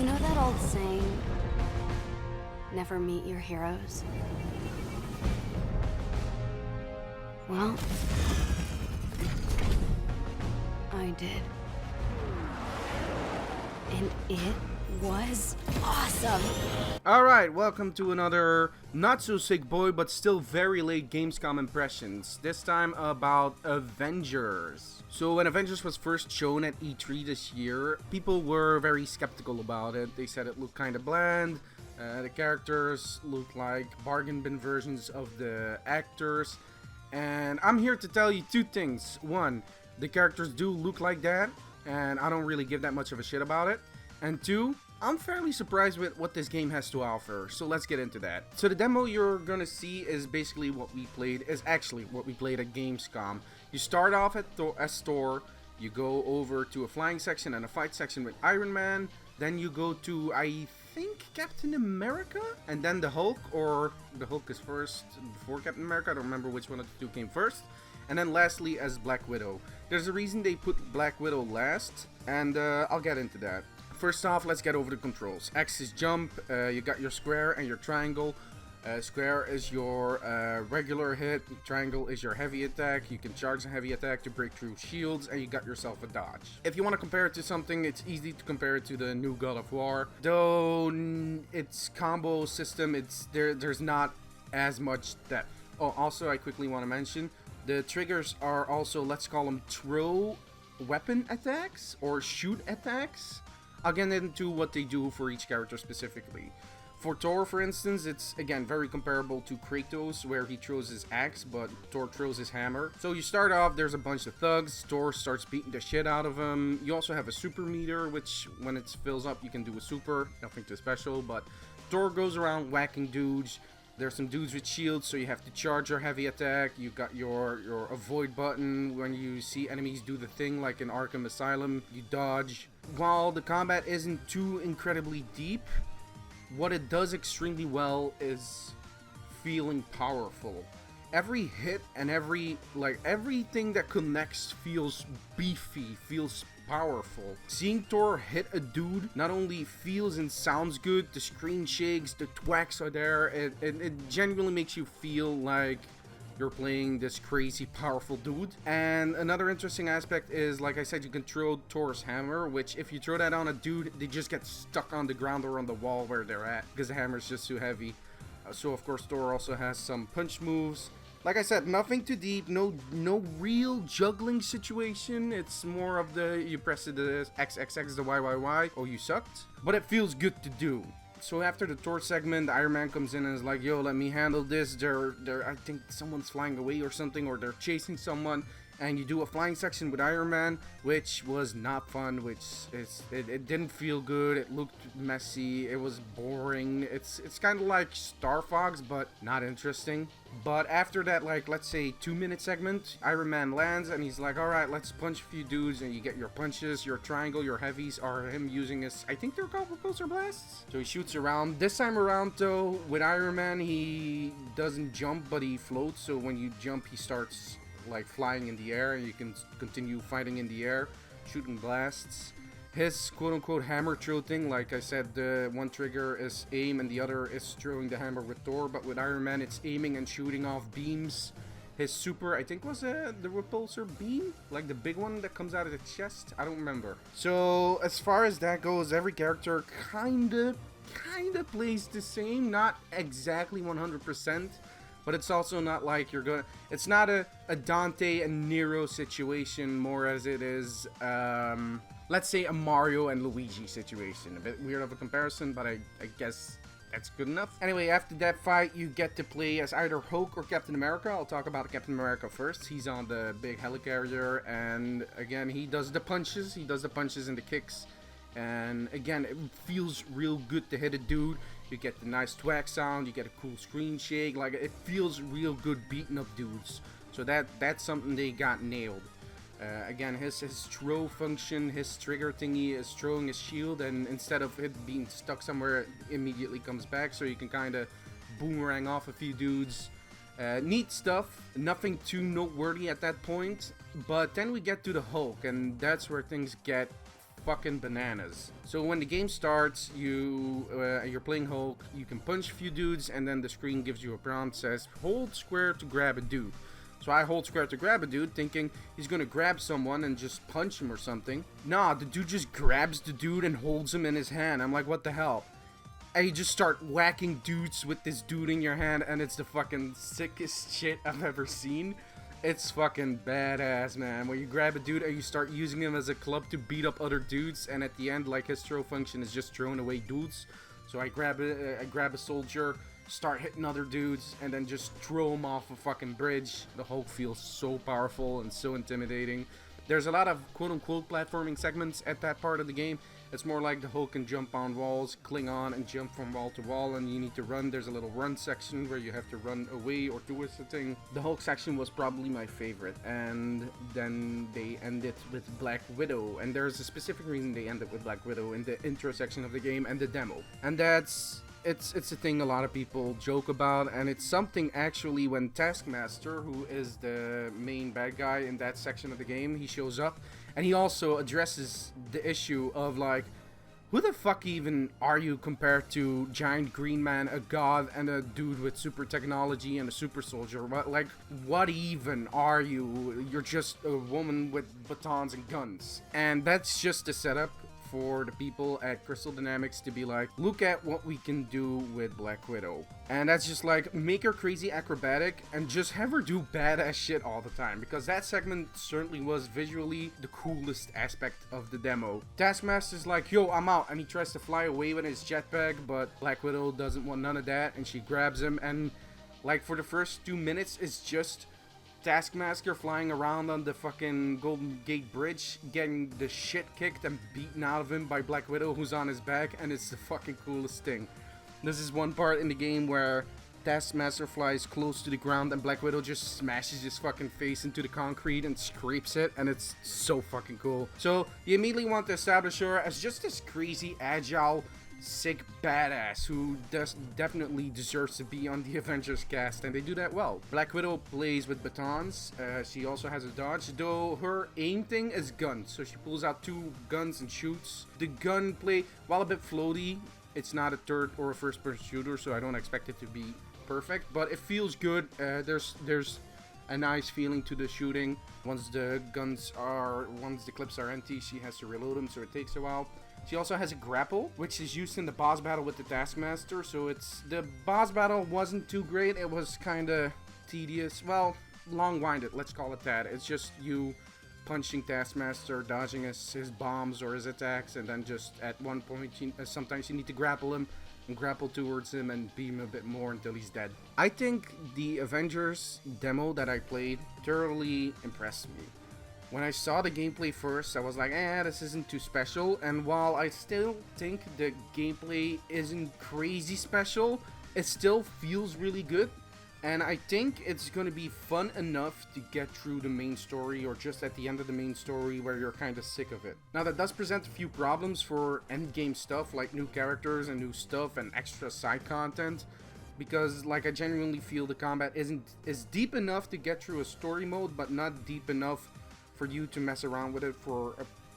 You know that old saying, never meet your heroes? Well, I did. And it was awesome! Alright, welcome to another not so sick boy but still very late Gamescom impressions. This time about Avengers. So when Avengers was first shown at E3 this year, people were very skeptical about it. They said it looked kinda bland, the characters looked like bargain bin versions of the actors. And I'm here to tell you two things. One, the characters do look like that, and I don't really give that much of a shit about it. And two, I'm fairly surprised with what this game has to offer, so let's get into that. So the demo you're gonna see is basically what we played, at Gamescom. You start off at Thor, you go over to a flying section and a fight section with Iron Man, then you go to, I think, Captain America, and then the Hulk, or the Hulk is first before Captain America, I don't remember which one of the two came first. And then lastly as Black Widow. There's a reason they put Black Widow last, and I'll get into that. First off, let's get over the controls. X is jump, you got your square and your triangle. Square is your regular hit, triangle is your heavy attack. You can charge a heavy attack to break through shields, and you got yourself a dodge. If you want to compare it to something, it's easy to compare it to the new God of War. Though its combo system, there's not as much depth. Oh, also I quickly want to mention, the triggers are also, let's call them throw weapon attacks or shoot attacks. I'll get into what they do for each character specifically. For Thor, for instance, it's again very comparable to Kratos, where he throws his axe, but Thor throws his hammer. So you start off, there's a bunch of thugs, Thor starts beating the shit out of them. You also have a super meter, which when it fills up, you can do a super, nothing too special, but Thor goes around whacking dudes. There's some dudes with shields, so you have to charge your heavy attack. You've got your avoid button. When you see enemies do the thing, like in Arkham Asylum, you dodge. While the combat isn't too incredibly deep, what it does extremely well is feeling powerful. Every hit and everything that connects feels beefy, feels powerful. Seeing Thor hit a dude not only feels and sounds good, the screen shakes, the thwacks are there, it genuinely makes you feel like you're playing this crazy powerful dude. And another interesting aspect is, like I said, you can throw Thor's hammer, which if you throw that on a dude, they just get stuck on the ground or on the wall where they're at, because the hammer is just too heavy. So of course Thor also has some punch moves. Like I said, nothing too deep, no real juggling situation. It's more of the, you press the XXX, the YYY, oh you sucked. But it feels good to do. So after the Thor segment, Iron Man comes in and is like, yo, let me handle this. I think someone's flying away or something, or they're chasing someone. And you do a flying section with Iron Man, which was not fun, it didn't feel good, it looked messy, it was boring. It's kind of like Star Fox, but not interesting. But after that, like, let's say 2-minute segment, Iron Man lands and he's like, alright, let's punch a few dudes, and you get your punches, your triangle, your heavies are him using his, I think they're called repulsor blasts? So he shoots around. This time around though, with Iron Man, he doesn't jump, but he floats, so when you jump, he starts like flying in the air, and you can continue fighting in the air, shooting blasts. His quote-unquote hammer throw thing, like I said, the one trigger is aim and the other is throwing the hammer with Thor, but with Iron Man it's aiming and shooting off beams. His super, I think, was the repulsor beam, like the big one that comes out of the chest, I don't remember. So as far as that goes, every character kinda plays the same, not exactly 100%. But it's also not like it's not a Dante and Nero situation, more as it is, let's say a Mario and Luigi situation. A bit weird of a comparison, but I guess that's good enough. Anyway, after that fight, you get to play as either Hulk or Captain America. I'll talk about Captain America first. He's on the big helicarrier, and again, he does the punches. He does the punches and the kicks. And again, it feels real good to hit a dude. You get the nice thwack sound, you get a cool screen shake, like it feels real good beating up dudes. So that's something they got nailed. Again, his throw function, his trigger thingy is throwing his shield, and instead of it being stuck somewhere, it immediately comes back, so you can kind of boomerang off a few dudes. Neat stuff, nothing too noteworthy at that point, but then we get to the Hulk, and that's where things get fucking bananas. So when the game starts, you're playing Hulk, you can punch a few dudes, and then the screen gives you a prompt, says hold square to grab a dude. So I hold square to grab a dude, thinking he's gonna grab someone and just punch him or something. Nah, the dude just grabs the dude and holds him in his hand. I'm like, what the hell? And you just start whacking dudes with this dude in your hand, and it's the fucking sickest shit I've ever seen. It's fucking badass, man. When you grab a dude and you start using him as a club to beat up other dudes, and at the end, like, his throw function is just throwing away dudes. So I grab a soldier, start hitting other dudes, and then just throw them off a fucking bridge. The Hulk feels so powerful and so intimidating. There's a lot of quote-unquote platforming segments at that part of the game. It's more like the Hulk can jump on walls, cling on, and jump from wall to wall, and you need to run. There's a little run section where you have to run away or towards the thing. The Hulk section was probably my favorite, and then they ended with Black Widow, and there's a specific reason they ended with Black Widow in the intro section of the game and the demo. And that's... It's a thing a lot of people joke about, and it's something actually when Taskmaster, who is the main bad guy in that section of the game, he shows up, and he also addresses the issue of, like, who the fuck even are you compared to Giant Green Man, a god, and a dude with super technology and a super soldier? What even are you? You're just a woman with batons and guns. And that's just the setup for the people at Crystal Dynamics to be like, look at what we can do with Black Widow. And that's just like, make her crazy acrobatic and just have her do badass shit all the time, because that segment certainly was visually the coolest aspect of the demo. Taskmaster's like, yo, I'm out, and he tries to fly away with his jetpack, but Black Widow doesn't want none of that, and she grabs him, and like for the first 2 minutes, it's just Taskmaster flying around on the fucking Golden Gate Bridge, getting the shit kicked and beaten out of him by Black Widow, who's on his back, and it's the fucking coolest thing. This is one part in the game where Taskmaster flies close to the ground and Black Widow just smashes his fucking face into the concrete and scrapes it, and it's so fucking cool. So you immediately want to establish her as just this crazy, agile, sick badass who definitely deserves to be on the Avengers cast, and they do that well. Black Widow plays with batons. She also has a dodge, though her aim thing is guns, so she pulls out 2 guns and shoots. The gunplay, while a bit floaty, it's not a third or a first person shooter, so I don't expect it to be perfect, but it feels good. There's a nice feeling to the shooting. Once the clips are empty, she has to reload them, so it takes a while. She also has a grapple, which is used in the boss battle with the Taskmaster, so the boss battle wasn't too great. It was kind of tedious, well, long-winded, let's call it that. It's just you punching Taskmaster, dodging his bombs or his attacks, and then just at one point, sometimes you need to grapple him and grapple towards him and beat him a bit more until he's dead. I think the Avengers demo that I played thoroughly impressed me. When I saw the gameplay first, I was like, this isn't too special. And while I still think the gameplay isn't crazy special, it still feels really good. And I think it's going to be fun enough to get through the main story, or just at the end of the main story where you're kind of sick of it. Now, that does present a few problems for endgame stuff, like new characters and new stuff and extra side content. Because, like, I genuinely feel the combat is deep enough to get through a story mode, but not deep enough for you to mess around with it for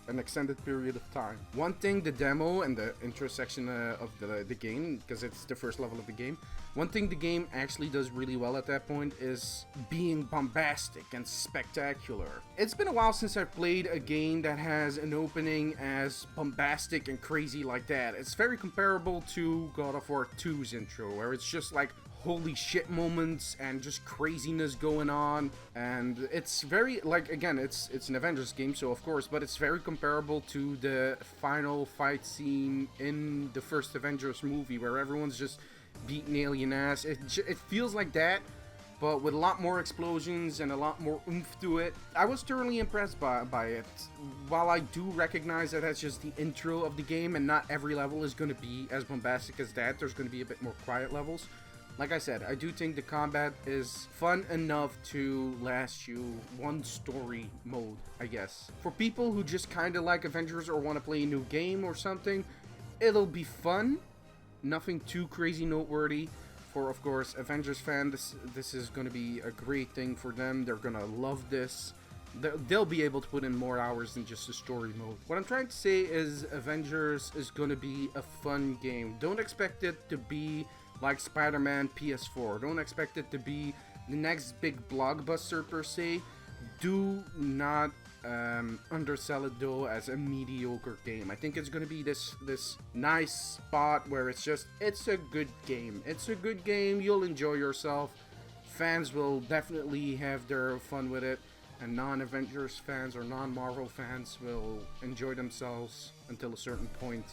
an extended period of time. One thing the demo and the intro section of the game, because it's the first level of the game, one thing the game actually does really well at that point is being bombastic and spectacular. It's been a while since I've played a game that has an opening as bombastic and crazy like that. It's very comparable to God of War 2's intro, where it's just like holy shit moments and just craziness going on, and it's very, like, again, it's an Avengers game, so of course, but it's very comparable to the final fight scene in the first Avengers movie, where everyone's just beating alien ass. It feels like that, but with a lot more explosions and a lot more oomph to it. I was thoroughly impressed by it. While I do recognize that that's just the intro of the game and not every level is going to be as bombastic as that, there's going to be a bit more quiet levels. Like I said, I do think the combat is fun enough to last you one story mode, I guess. For people who just kind of like Avengers or want to play a new game or something, it'll be fun. Nothing too crazy noteworthy. For, of course, Avengers fans, this is going to be a great thing for them. They're going to love this. they'll be able to put in more hours than just the story mode. What I'm trying to say is Avengers is gonna be a fun game. Don't expect it to be like Spider-Man PS4. Don't expect it to be the next big blockbuster per se. Do not undersell it though as a mediocre game. I think it's gonna be this nice spot where it's a good game. It's a good game. You'll enjoy yourself. Fans will definitely have their fun with it, and non-Avengers fans or non-Marvel fans will enjoy themselves until a certain point.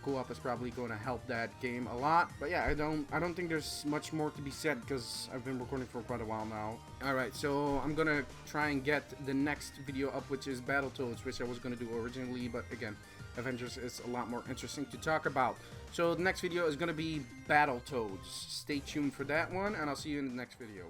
Co-op is probably going to help that game a lot, but yeah, I don't think there's much more to be said because I've been recording for quite a while now. Alright, so I'm gonna try and get the next video up, which is Battletoads, which I was gonna do originally, but again, Avengers is a lot more interesting to talk about. So the next video is gonna be Battletoads. Stay tuned for that one, and I'll see you in the next video.